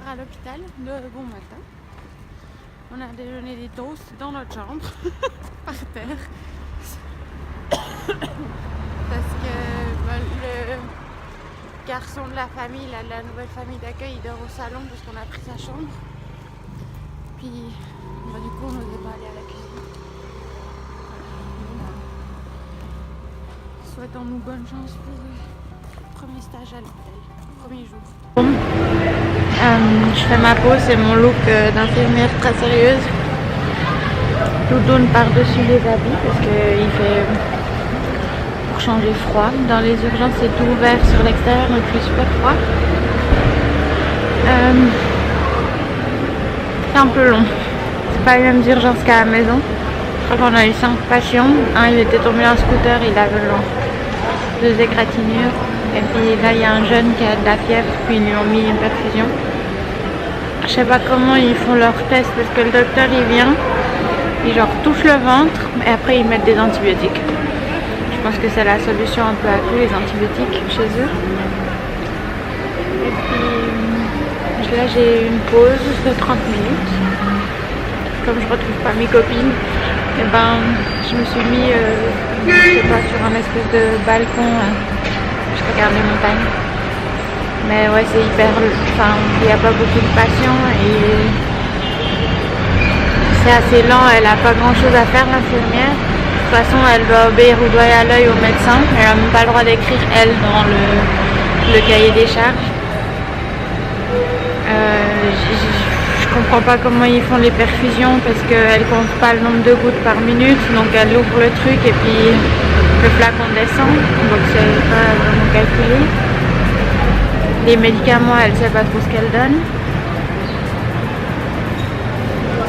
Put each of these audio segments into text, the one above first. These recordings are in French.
à l'hôpital de bon matin. On a déjeuné des toasts dans notre chambre, par terre. Parce que le garçon de la famille, là, de la nouvelle famille d'accueil, il dort au salon parce qu'on a pris sa chambre. Puis du coup on n'osait pas aller à la cuisine. Souhaitons-nous bonne chance pour le premier stage à l'hôpital, premier jour. Je fais ma pause, c'est mon look d'infirmière très sérieuse. Doudoune par-dessus les habits parce qu'il fait pour changer froid. Dans les urgences c'est tout ouvert sur l'extérieur donc il fait super froid. C'est un peu long. C'est pas les mêmes urgences qu'à la maison. Je crois qu'on a eu 5 patients. Un il était tombé en scooter, il avait genre 2 égratignures. Et puis là il y a un jeune qui a de la fièvre, puis ils lui ont mis une perfusion. Je sais pas comment ils font leur test parce que le docteur il vient, il genre touche le ventre et après ils mettent des antibiotiques. Je pense que c'est la solution un peu à tout, les antibiotiques chez eux. Et puis là j'ai une pause de 30 minutes. Comme je retrouve pas mes copines, et ben je me suis mis je sais pas, sur un espèce de balcon. Je regarde les montagnes. Mais ouais, c'est hyper... Enfin, il n'y a pas beaucoup de patients et c'est assez lent. Elle n'a pas grand chose à faire, l'infirmière. De toute façon, elle doit obéir au doigt et à l'œil au médecin. Elle n'a même pas le droit d'écrire, elle, dans le cahier des charges. Je comprends pas comment ils font les perfusions parce qu'elle compte pas le nombre de gouttes par minute. Donc elle ouvre le truc et puis le flacon descend. Donc c'est pas vraiment calculé. Les médicaments, elle sait pas trop ce qu'elle donne.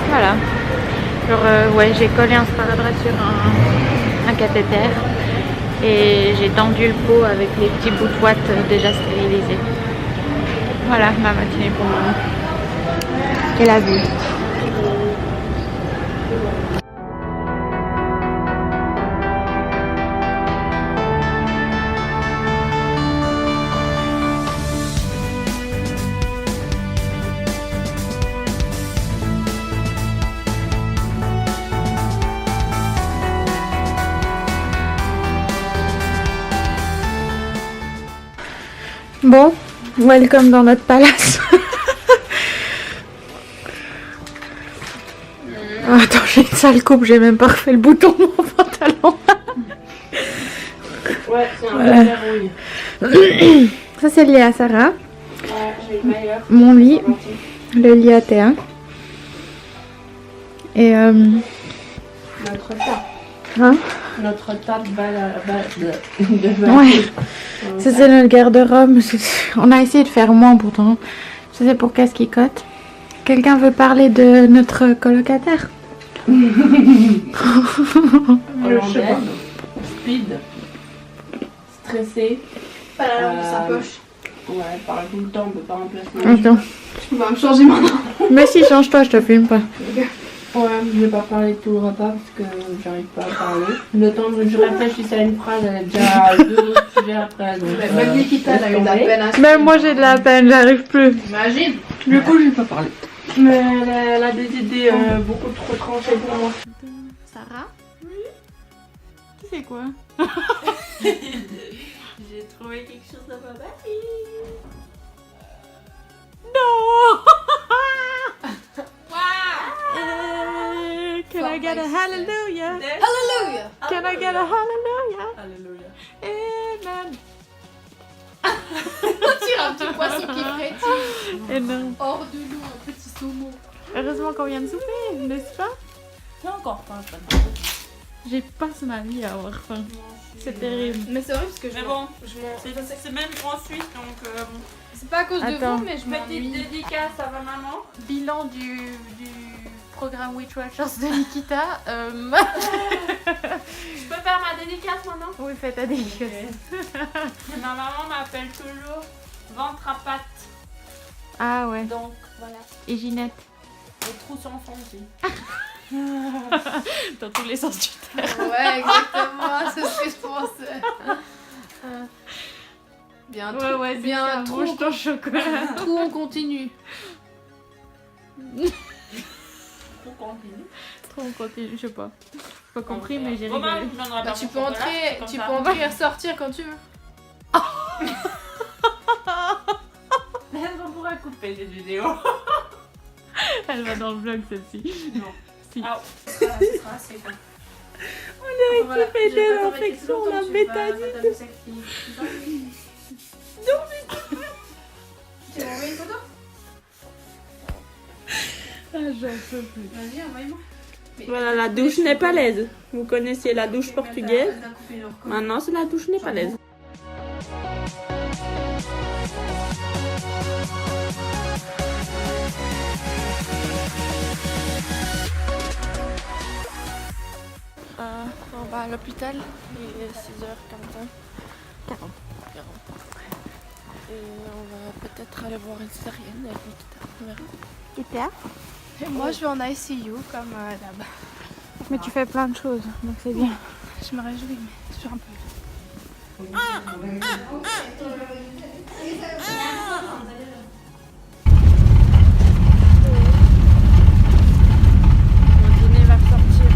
Voilà. Genre, ouais, j'ai collé un sparadrap sur un cathéter et j'ai tendu le pot avec les petits bouts de ouate déjà stérilisés. Voilà ma matinée pour moi. Et la vue. Bon, welcome dans notre palace. Oh, attends, j'ai une sale coupe, j'ai même pas refait le bouton de mon pantalon. Ouais, c'est un peu verrouille. Ça c'est le lit à Sarah. Ouais, j'ai le meilleur. Mon lit, le lit à Théa. Et Notre tas. hein? Notre tas de balles. Ouais. Ça c'est notre garde-robe. On a essayé de faire moins pourtant. Ça c'est pour Casse qui cote. Quelqu'un veut parler de notre colocataire? Hollandaise, speed, stressé. Pas la langue de sa poche. Ouais, parle tout le temps, on peut pas remplacer. Attends. Tu vas me changer maintenant. Mais si, change-toi, je te filme pas. Ouais, je vais pas parler tout le repas parce que j'arrive pas à parler. Le temps que je réfléchisse à une phrase, elle est déjà 2 autres sujets après. Donc, Même Nikita, elle a eu de la peine à se Même moi j'ai de la peine, j'arrive plus. Imagine. Du coup, je vais pas parler. Mais elle a des idées beaucoup trop tranchées pour moi. Sarah? Oui? Tu fais quoi? J'ai trouvé quelque chose de ma belle. Non! Wow. Can I get a hallelujah? Hallelujah. Can I get a hallelujah? Alléluia. Amen. On tire un petit poisson qui frétille. Énorme. Hors de l'eau, un petit saumon. Heureusement qu'on vient de souper, n'est-ce pas? J'ai encore faim. J'ai passé ma vie à avoir faim. C'est terrible. Mais c'est vrai parce que Mais bon, c'est même ensuite donc. c'est pas à cause Attends. de vous, mais je Petite m'ennuie. dédicace à ma maman. Bilan du programme Witch Watchers de Nikita. Je peux faire ma dédicace maintenant? Oui, fais ta dédicace. Ma maman m'appelle toujours ventre à pattes. Ah ouais. Donc voilà. Et Ginette. Et trou sans fond aussi. Dans tous les sens du terme. Ouais, exactement, c'est ce que je pensais. Bien, Ouais, bien, mange ton chocolat. tout on continue. Trop continue. Trop continu, je sais pas. J'ai pas compris, mais j'ai rigolé. Bah, tu peux entrer et ressortir quand tu veux. On pourra couper cette vidéo. Elle va dans le vlog celle-ci. Non. Si. Ah, ce sera assez con. On a équipé des infections, la bétadine. Tu m'as envoyé une photo? Ah, j'en peux plus. Vas-y, envoie-moi. Voilà la douche népalaise. Vous connaissiez la douche portugaise. Maintenant, c'est la douche népalaise. On va à l'hôpital, il est 6h45. 40. Et on va peut-être aller voir une césarienne avec Nikita. Et moi je vais en ICU comme d'hab. Mais tu fais plein de choses, donc c'est bien. Je me réjouis, mais je suis un peu. Mon dîner va sortir.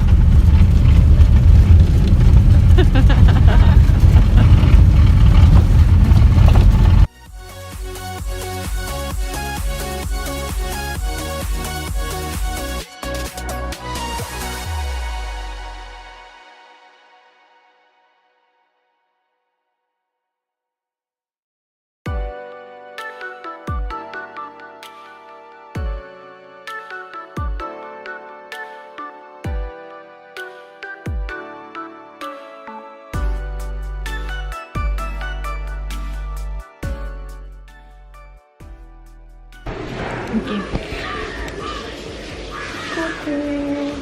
Ok.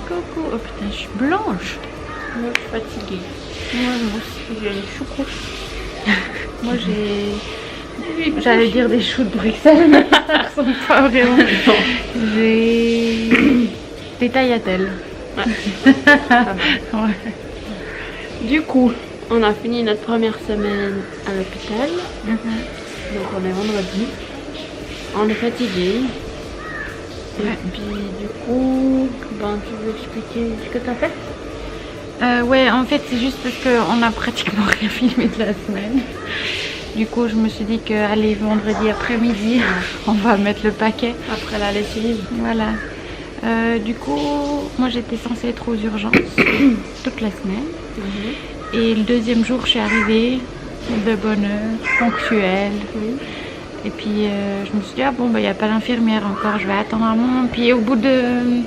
Coucou. Oh putain, je suis blanche. Moi, je suis fatiguée. Moi aussi, j'ai les choucroutes. Moi, j'ai... J'allais dire des choux de Bruxelles, mais ça ressemble pas vraiment. J'ai des tagliatelles. Ouais. Du coup, on a fini notre première semaine à l'hôpital. Donc on est vendredi. On est fatigué. Et puis du coup, ben, tu veux expliquer ce que tu as fait? Ouais, en fait, c'est juste parce qu'on a pratiquement rien filmé de la semaine. Du coup, je me suis dit que, allez, vendredi après-midi, on va mettre le paquet. Après la lessive. Voilà. Du coup, moi j'étais censée être aux urgences toute la semaine. Et le deuxième jour, je suis arrivée de bonne heure, ponctuelle. Et puis je me suis dit, ah bon, bah il n'y a pas d'infirmière encore, je vais attendre un moment. Puis au bout de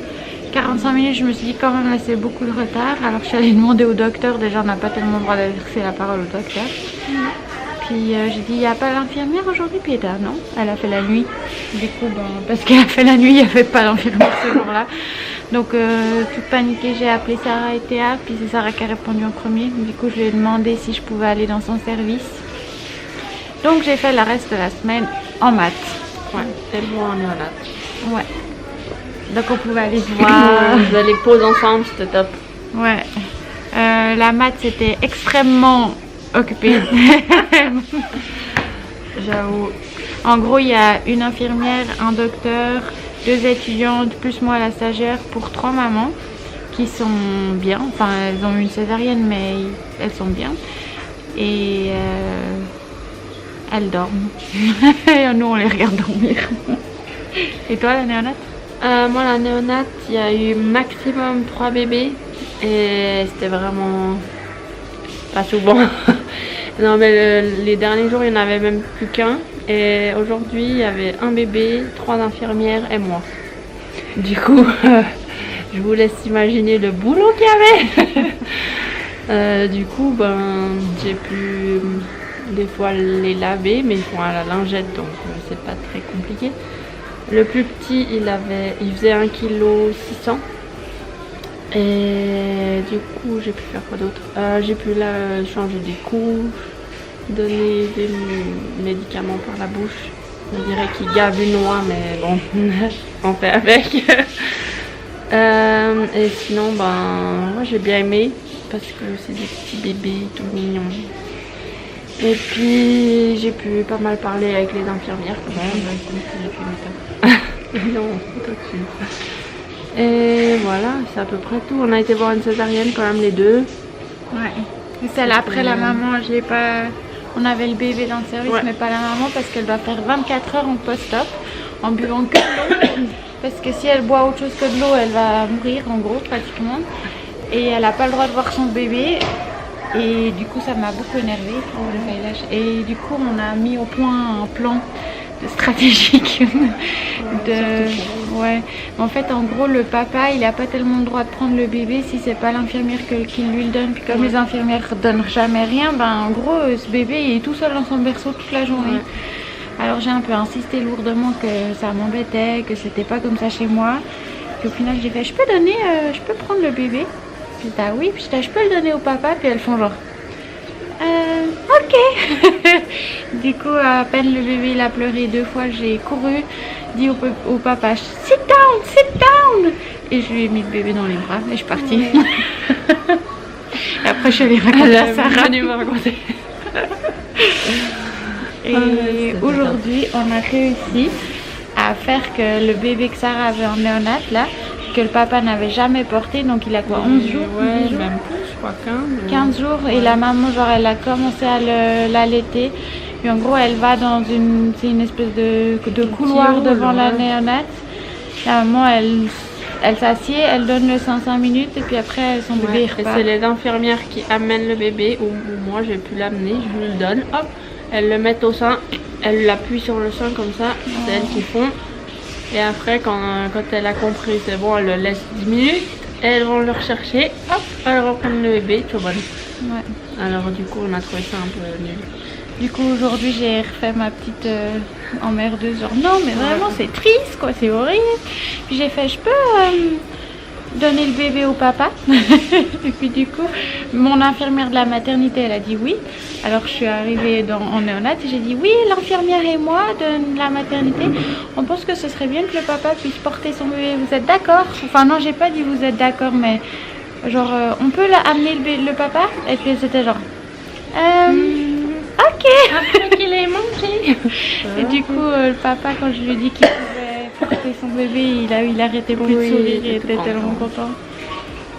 45 minutes, je me suis dit, quand même, là c'est beaucoup de retard. Alors je suis allée demander au docteur, déjà on n'a pas tellement le droit d'adresser la parole au docteur. Puis j'ai dit, il n'y a pas l'infirmière aujourd'hui? Puis elle était, ah non, elle a fait la nuit. Du coup, ben, parce qu'elle a fait la nuit, il n'y avait pas d'infirmière ce jour-là. Donc, toute paniquée, j'ai appelé Sarah et Théa. Puis c'est Sarah qui a répondu en premier. Du coup, je lui ai demandé si je pouvais aller dans son service. Donc, j'ai fait le reste de la semaine en maths. Ouais, tellement en néonat. Ouais. Donc, on pouvait aller se voir. Vous allez pause ensemble, c'était top. Ouais. La maths, c'était extrêmement occupé. J'avoue. En gros, il y a une infirmière, un docteur, 2 étudiantes, plus moi la stagiaire, pour 3 mamans qui sont bien. Enfin, elles ont eu une césarienne, mais elles sont bien. Et elles dorment. Et nous, on les regarde dormir. Et toi, la néonate? Moi, la néonate, il y a eu maximum 3 bébés. Et c'était vraiment pas souvent. Non, mais les derniers jours, il n'y en avait même plus qu'un. Et aujourd'hui, il y avait un bébé, 3 infirmières et moi. Du coup, je vous laisse imaginer le boulot qu'il y avait. Du coup, ben, j'ai pu des fois les laver, mais ils font à la lingette, donc c'est pas très compliqué. Le plus petit, il faisait 1,6 kg. Et du coup, j'ai pu faire quoi d'autre? J'ai pu changer des couches, donner des médicaments par la bouche. On dirait qu'il gave une noix, mais bon, on fait avec. Et sinon, ben, moi j'ai bien aimé parce que c'est des petits bébés tout mignons. Et puis j'ai pu pas mal parler avec les infirmières. Non, pas dessus. Et voilà, c'est à peu près tout. On a été voir une césarienne quand même les deux. Ouais. Et celle après la maman, je l'ai pas. On avait le bébé dans le service, Ouais. mais pas la maman parce qu'elle doit faire 24 heures en post-op en buvant que de l'eau. Parce que si elle boit autre chose que de l'eau, elle va mourir en gros pratiquement. Et elle n'a pas le droit de voir son bébé. Et du coup, ça m'a beaucoup énervée. Et du coup, on a mis au point un plan stratégique ouais. En fait, en gros, le papa, il n'a pas tellement le droit de prendre le bébé si c'est pas l'infirmière qui lui le donne. Puis comme les infirmières donnent jamais rien, ben en gros, ce bébé il est tout seul dans son berceau toute la journée. Alors j'ai un peu insisté lourdement que ça m'embêtait, que c'était pas comme ça chez moi. Puis au final, j'ai fait, je peux prendre le bébé. Puis t'as oui, puis je peux le donner au papa. Puis elles font genre, ok. Du coup, à peine le bébé il a pleuré 2 fois, j'ai couru, dit au papa, sit down. Et je lui ai mis le bébé dans les bras et je suis partie. Et après, je l'ai raconté à Sarah. Et aujourd'hui, on a réussi à faire que le bébé que Sarah avait en néonat, là, que le papa n'avait jamais porté, donc il a quoi, 11 jours, ouais, 10 jours même plus, je crois 15 jours, et la maman, genre, elle a commencé à l'allaiter. Puis en gros, elle va dans c'est une espèce de couloir devant la néonate. La maman, elle s'assied, elle donne le sein 5 minutes, et puis après, son bébé il repart. Et c'est les infirmières qui amènent le bébé, ou moi j'ai pu l'amener, je lui le donne, hop, elles le mettent au sein, elles l'appuient sur le sein comme ça, c'est elles qui font. Et après, quand elle a compris, c'est bon, elle le laisse 10 minutes, et elles vont le rechercher, hop, elles reprennent le bébé, tout bon. Ouais. Alors du coup, on a trouvé ça un peu nul. Du coup, aujourd'hui, j'ai refait ma petite emmerdeuse, genre non, mais vraiment, c'est triste, quoi, c'est horrible. Puis j'ai fait, je peux donner le bébé au papa. Et puis du coup, mon infirmière de la maternité, elle a dit oui. Alors je suis arrivée en néonat et j'ai dit oui, l'infirmière et moi de la maternité, on pense que ce serait bien que le papa puisse porter son bébé. Vous êtes d'accord? Enfin non, j'ai pas dit vous êtes d'accord, mais genre on peut amener le papa? Et puis c'était genre ok. Après qu'il ait mangé. Et du coup, le papa, quand je lui ai dit qu'il pouvait porter son bébé, il arrêtait plus de sourire, il était tellement content.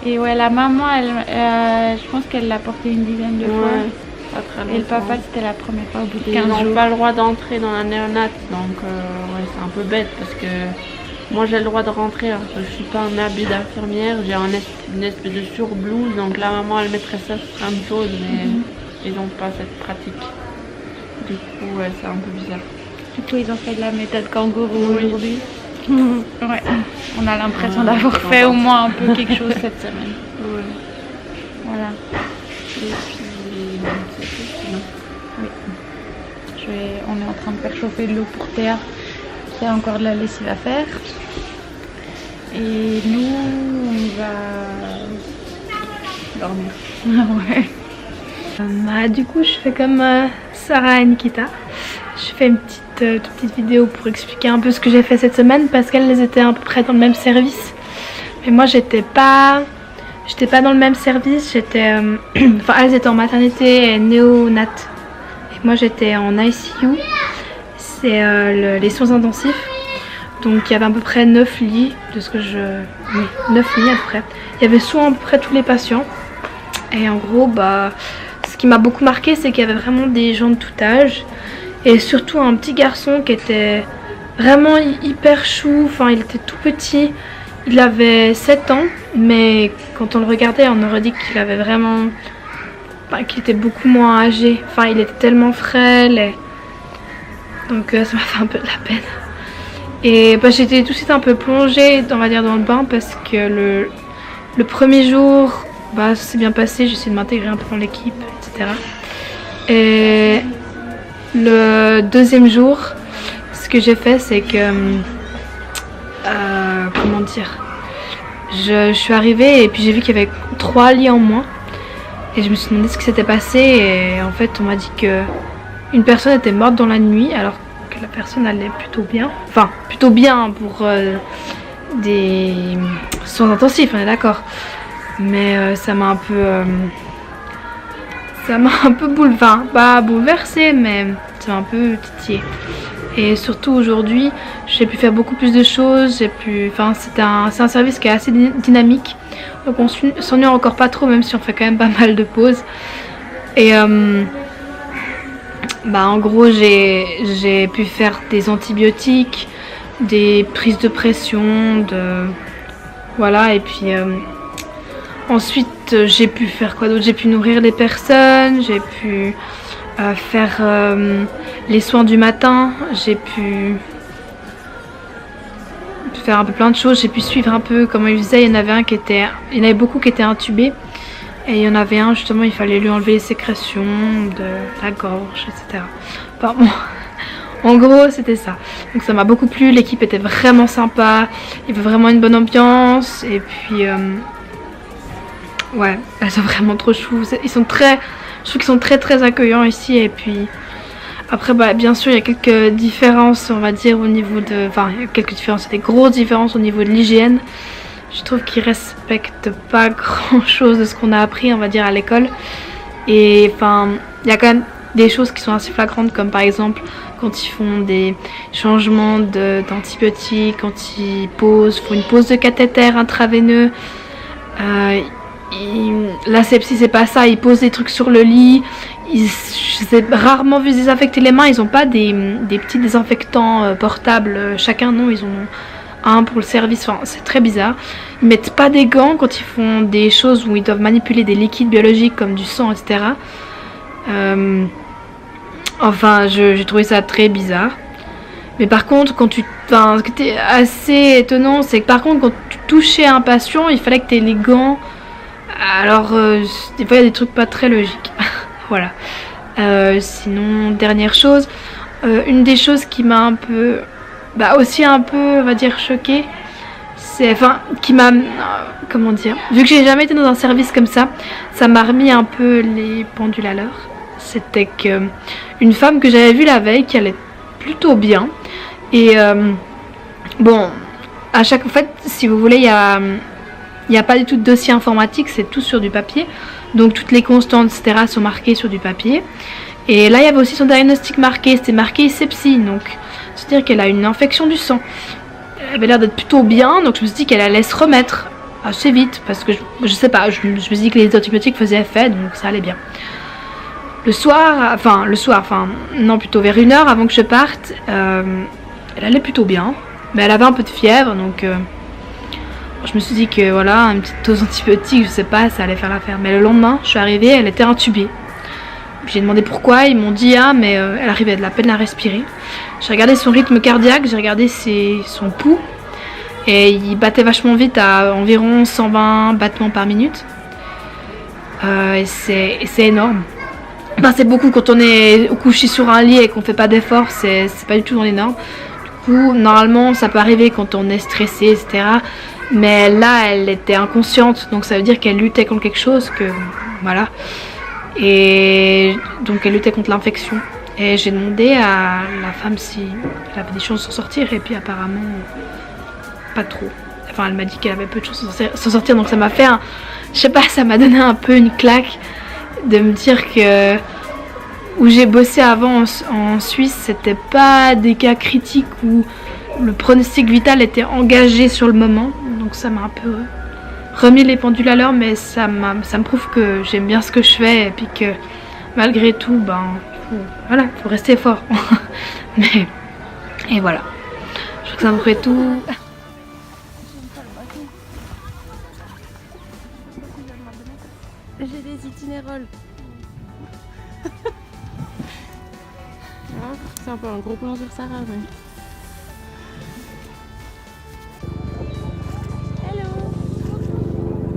Et ouais, la maman, je pense qu'elle l'a porté une dizaine de fois. Pas très longtemps. Et le papa, c'était la première fois au bout de 15 Ils jours. n'ont pas le droit d'entrer dans la néonate, donc ouais, c'est un peu bête parce que moi j'ai le droit de rentrer, hein. Je suis pas un habit d'infirmière, j'ai une espèce de surblouse, donc la maman elle mettrait ça sur plein de choses, mais ils n'ont pas cette pratique. Du coup, ouais, c'est un peu bizarre. Du coup, ils ont fait de la méthode kangourou aujourd'hui. Ouais, on a l'impression d'avoir fait au moins un peu quelque chose cette semaine. Ouais. Voilà. Et puis, c'est tout sinon. Oui. On est en train de faire chauffer de l'eau pour Théa, qui a encore de la lessive à faire. Et nous, on va dormir. Ouais. Du coup, je fais comme Sarah et Nikita. Je fais une toute petite vidéo pour expliquer un peu ce que j'ai fait cette semaine parce qu'elles étaient à peu près dans le même service. Mais moi, j'étais pas dans le même service. J'étais, enfin, elles étaient en maternité et néonat. Et moi, j'étais en ICU. C'est les soins intensifs. Donc, il y avait à peu près 9 lits, de ce que oui, 9 lits à peu près. Il y avait soin à peu près tous les patients. Et en gros, ce qui m'a beaucoup marqué, c'est qu'il y avait vraiment des gens de tout âge. Et surtout un petit garçon qui était vraiment hyper chou. Enfin, il était tout petit. Il avait 7 ans. Mais quand on le regardait, on aurait dit qu'il avait vraiment... qu'il était beaucoup moins âgé. Enfin, il était tellement frêle. Et... donc, ça m'a fait un peu de la peine. Et j'étais tout de suite un peu plongée, on va dire, dans le bain. Parce que le premier jour... ça s'est bien passé, j'ai essayé de m'intégrer un peu dans l'équipe, etc. Et le deuxième jour, ce que j'ai fait, c'est que... comment dire, je suis arrivée et puis j'ai vu qu'il y avait 3 lits en moins. Et je me suis demandé ce qui s'était passé. Et en fait, on m'a dit que une personne était morte dans la nuit, alors que la personne allait plutôt bien. Enfin, plutôt bien pour des soins intensifs, on est d'accord. Mais ça m'a un peu bouleversée, mais ça m'a un peu titillée. Et surtout aujourd'hui, j'ai pu faire beaucoup plus de choses. C'est un service qui est assez dynamique. Donc on s'ennuie encore pas trop, même si on fait quand même pas mal de pauses. Et en gros, j'ai pu faire des antibiotiques, des prises de pression, voilà. Et puis ensuite, j'ai pu faire quoi d'autre? J'ai pu nourrir les personnes, j'ai pu faire les soins du matin, j'ai pu faire un peu plein de choses, j'ai pu suivre un peu comment ils faisaient. Il y en avait beaucoup qui étaient intubés et il y en avait un justement, il fallait lui enlever les sécrétions de la gorge, etc. Enfin, bon, en gros c'était ça. Donc ça m'a beaucoup plu, l'équipe était vraiment sympa, il y avait vraiment une bonne ambiance et puis ouais, elles sont vraiment trop chou. Je trouve qu'ils sont très accueillants ici. Et puis après bien sûr il y a quelques différences, on va dire, au niveau de... Enfin il y a quelques différences, des grosses différences au niveau de l'hygiène. Je trouve qu'ils respectent pas grand chose de ce qu'on a appris, on va dire, à l'école. Et enfin il y a quand même des choses qui sont assez flagrantes, comme par exemple quand ils font des changements d'antibiotiques, quand ils font une pose de cathéter intraveineux. L'asepsie c'est pas ça, ils posent des trucs sur le lit, j'ai rarement vu désinfecter les mains, ils ont pas des petits désinfectants portables chacun, non, ils ont un pour le service, enfin c'est très bizarre. Ils mettent pas des gants quand ils font des choses où ils doivent manipuler des liquides biologiques comme du sang, etc. Enfin j'ai trouvé ça très bizarre. Mais par contre ce qui était assez étonnant, c'est que par contre quand tu touchais un patient, il fallait que tu aies les gants. Alors des fois il y a des trucs pas très logiques. Voilà. Sinon, dernière chose, une des choses qui m'a un peu, aussi un peu, on va dire, choquée, qui m'a, comment dire, vu que j'ai jamais été dans un service comme ça m'a remis un peu les pendules à l'heure. C'était que une femme que j'avais vue la veille, qui allait plutôt bien, et bon, à chaque fois, si vous voulez, il n'y a pas du tout de dossier informatique, c'est tout sur du papier. Donc toutes les constantes, etc. sont marquées sur du papier. Et là, il y avait aussi son diagnostic marqué, c'était marqué sepsie. Donc, c'est-à-dire qu'elle a une infection du sang. Elle avait l'air d'être plutôt bien, donc je me suis dit qu'elle allait se remettre assez vite. Parce que, je sais pas, je me suis dit que les antibiotiques faisaient effet, donc ça allait bien. Plutôt vers 1h avant que je parte, elle allait plutôt bien. Mais elle avait un peu de fièvre, donc... je me suis dit que voilà, une petite dose d'antibiotiques, je sais pas, ça allait faire l'affaire. Mais le lendemain, je suis arrivée, elle était intubée. J'ai demandé pourquoi, ils m'ont dit mais elle arrivait de la peine à respirer. J'ai regardé son rythme cardiaque, j'ai regardé son pouls. Et il battait vachement vite à environ 120 battements par minute. Et c'est énorme. Enfin, c'est beaucoup quand on est couché sur un lit et qu'on fait pas d'efforts, c'est pas du tout dans les normes. Du coup, normalement, ça peut arriver quand on est stressé, etc. Mais là, elle était inconsciente, donc ça veut dire qu'elle luttait contre quelque chose, voilà. Et donc elle luttait contre l'infection. Et j'ai demandé à la femme si elle avait des chances de s'en sortir, et puis apparemment, pas trop. Enfin, elle m'a dit qu'elle avait peu de chances de s'en sortir, donc ça m'a fait je sais pas, ça m'a donné un peu une claque de me dire que où j'ai bossé avant en Suisse, c'était pas des cas critiques où le pronostic vital était engagé sur le moment, donc ça m'a un peu remis les pendules à l'heure, mais ça me prouve que j'aime bien ce que je fais et puis que malgré tout, faut rester fort. Et voilà, je crois que ça me ferait tout. J'ai des itinéroles. C'est un peu un gros plan sur Sarah, mais... Hello.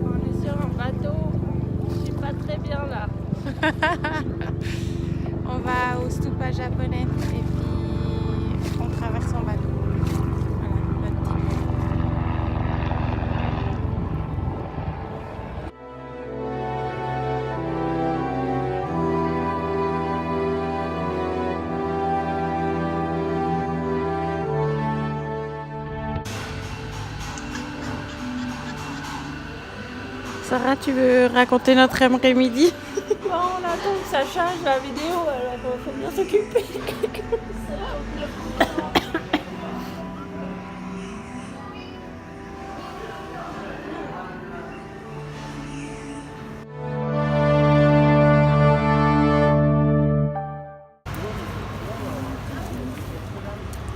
On est sur un bateau. Je suis pas très bien là. On va au stupa japonais et puis on traverse en bateau. Voilà, notre petit... Sarah, tu veux raconter notre après-midi? On a attends que ça change la vidéo, alors faut bien s'occuper.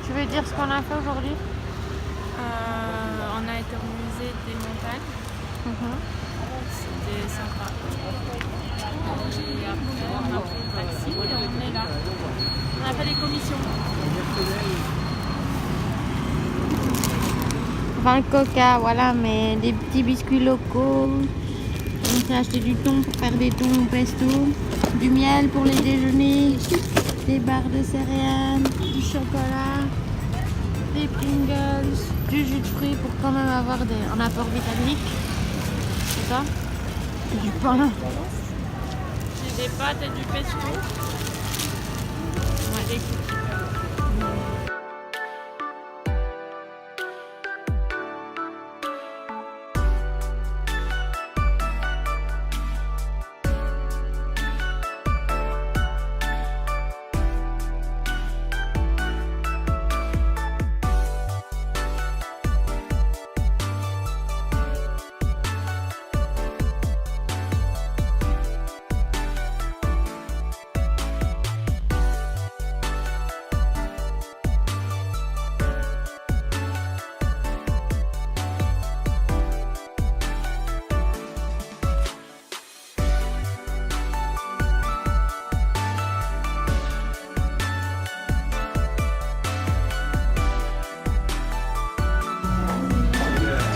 Tu veux dire ce qu'on a fait aujourd'hui? On a été au musée des montagnes. C'était sympa. Et après, on a pris le taxi et on est là. On a fait des commissions. Enfin, le coca, voilà, mais des petits biscuits locaux. On s'est acheté du thon pour faire des thons au pesto, du miel pour les déjeuners, des barres de céréales, du chocolat, des Pringles, du jus de fruits pour quand même avoir un apport vitaminique. C'est ça? Et du pain. J'ai des pâtes et du pesto. Ouais, des cookies.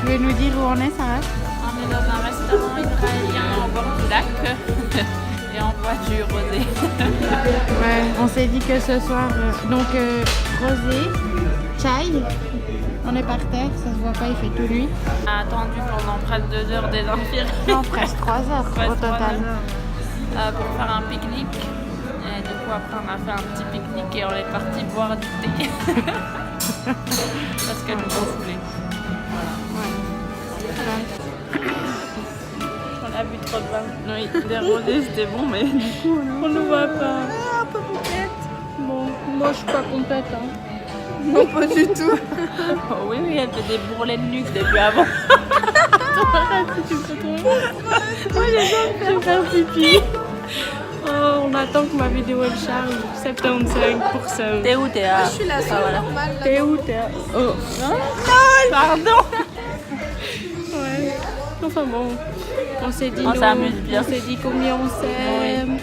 Tu veux nous dire où on est, Sarah? On est dans un restaurant israélien au bord du lac et on boit du rosé. Ouais, on s'est dit que ce soir, rosé, chai, on est par terre, ça se voit pas, il fait tout nuit. On a attendu pendant presque 2 heures des infirmières. Non, presque 3 heures Presque au 3 total. heures, pour faire un pique-nique. Et du coup après on a fait un petit pique-nique et on est parti boire du thé. Parce qu'elle nous a saoulés. On a bu trop de vin. Oui, des rosés c'était bon mais du coup on ne voit pas. Ah, un peu complète. Bon, moi je suis pas complète hein. Non, pas du tout. Oh, oui, elle fait des bourrelets de nuque depuis avant. Arrête si tu me fais trop rire. Moi j'ai besoin de faire pipi. Oh, on attend que ma vidéo elle charge. 75%. T'es où? T'es à... Je suis la seule normale. Là. T'es où? T'es à... Oh. Pardon. Ouais. Enfin bon. On s'est dit On s'amuse bien. On s'est dit combien on s'aime.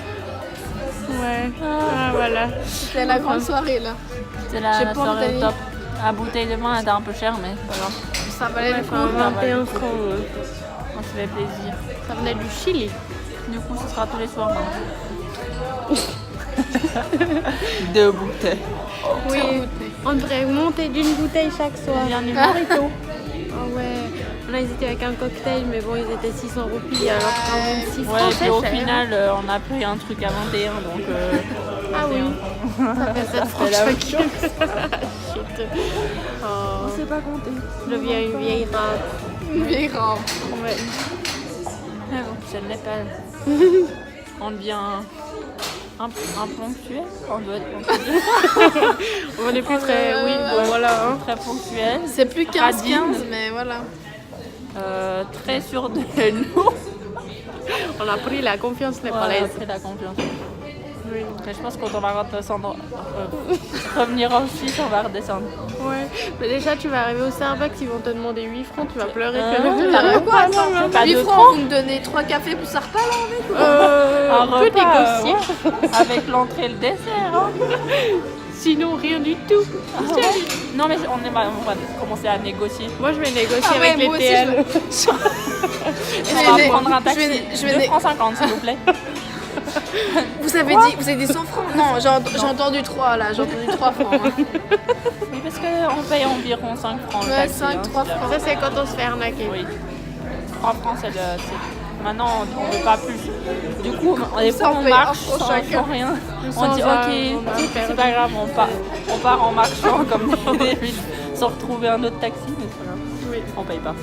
Ouais. Ah voilà. C'était la grande soirée là. C'est J'ai la pas soirée entendu. au top. La bouteille de vin elle était un peu chère mais c'est pas grave. Ça valait le coup. Enfin, 21 francs. On se fait plaisir. Ça venait du Chili. Du coup ce sera tous les soirs maintenant. 2 bouteilles. Oui. On devrait monter d'une bouteille chaque soir. Bien du morito. Ah ouais. On a hésité avec un cocktail, mais bon, ils étaient 600 roupies, alors que quand même 6 Ouais, francs, et puis c'est au cher. final on a pris un truc à 21 donc... Ah oui. Ça fait 7 francs la même chacune. Shit. Oh, On s'est pas compté. le vieille rate. Une vieille rampe. Ouais. C'est le Népal. On devient un ponctuel. On doit être ponctuel. On est plus très... Oui, bon voilà. Hein. Très ponctuel. C'est plus 15-15, Radine. mais voilà. Très sûr de nous. On a pris la confiance Ouais, népalaise. après la confiance. Oui. Mais je pense que quand on va redescendre, revenir en Suisse, on va redescendre. Ouais. Mais déjà, tu vas arriver au Starbucks, ils vont te demander 8 francs, tu vas pleurer. T'as quoi ça Pas 8 de francs, vous me donnez 3 cafés plus un repas là avec ou Un On peut repas, négocier. ouais, avec l'entrée et le dessert. Hein. Sinon, rien du tout. Non mais on va commencer à négocier. Moi, je vais négocier Ah ouais, avec les moi aussi, TL. On va né- prendre un taxi. je vais 2 né- francs 50 s'il vous plaît. Vous avez dit 100 francs? Non, j'ai entendu 3 là, j'ai entendu 3 francs. Hein. Oui parce qu'on paye environ 5 francs le Ouais, taxi. 5, hein, 3 c'est là. francs. Ça, c'est quand on se fait arnaquer. Oui. 3 francs c'est le... Maintenant on ne veut pas plus. Du coup des Ça, fois on on paye marche un franc sans chacun. rien. On Sans dit un, ok, on a c'est perdu. pas grave, on part en marchant comme des débiles sans retrouver un autre taxi, mais c'est pas grave. Oui. On paye pas.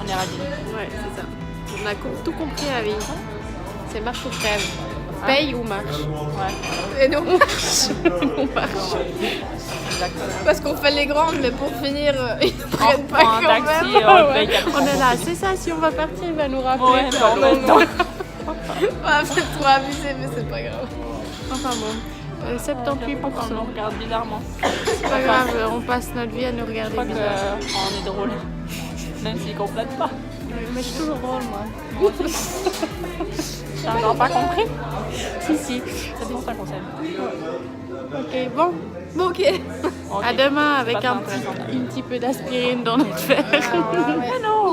On est radis. Ouais, c'est ça. On a tout compris à la vie. C'est marche ou crève. paye ou marche. Ouais. Et nous on marche. On marche. Parce qu'on fait les grandes, mais pour finir, ils ne prennent pas prend un quand taxi même. et on paye 4 On est là, c'est ça, si on va partir, il va nous rappeler. Ouais, mais en même temps. C'est trop abusé, mais c'est pas grave. Enfin bon, 78%. On nous regarde bizarrement. C'est pas grave, on passe notre vie à nous Je regarder crois bizarre. qu'on est drôle. Même s'ils complètent pas. Mais je suis toujours drôle, moi. T'as encore pas compris? Si. C'est pour ça qu'on s'aime. Ok, bon, ok. À demain avec Pas un très intéressant. petit peu d'aspirine dans notre verre. Mais non!